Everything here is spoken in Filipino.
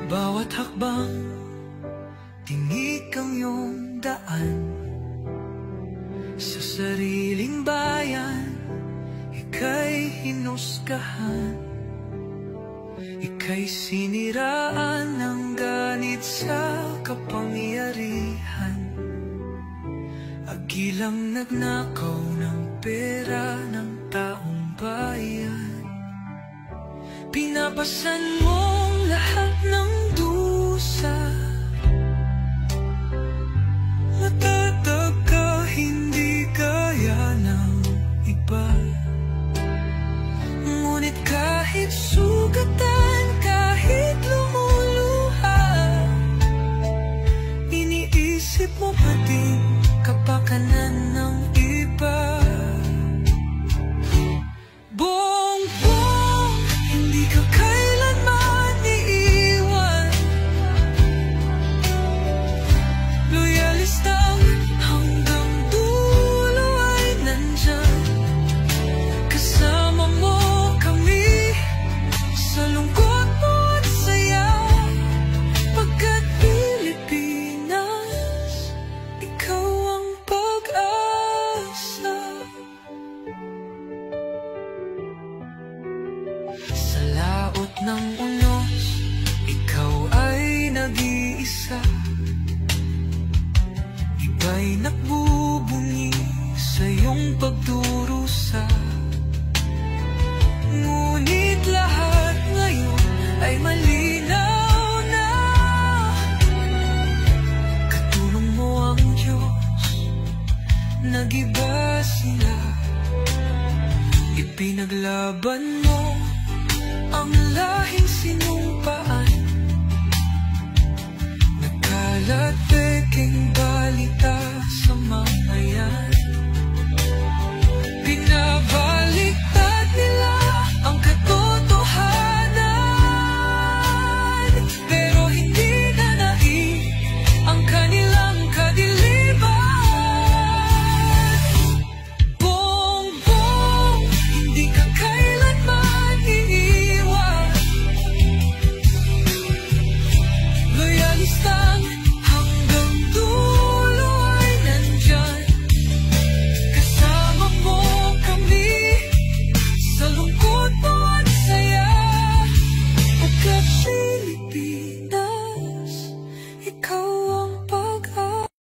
Bawat hakbang, tinik ang iyong daan. Sa sariling bayan, ika'y hinusgahan. Ika'y siniraan ng ganit sa kapangyarihan. Agilang nagnakaw ng pera ng taong bayan. Pinapasan mong lahat ng dusa. Matatag ka, hindi kaya ng iba. Ngunit kahit sugatan, kahit lumuluha, iniisip mo pa din kapakanan ng iba. Bongbong, hindi ka kailanman iiwan. Loyalista hanggang dulo ay nandyan. Kasama mo kami sa lungkot mo at saya. Pagkat Pilipinas, ikaw ang pag-asa. Sa laot ng unos, ikaw ay nag-iisa. Iba'y nagbubunyi sa iyong pagdurusa. Ngunit lahat ngayon ay malinaw na. Katulong mo ang Diyos, nag-iba sila. Ipinaglaban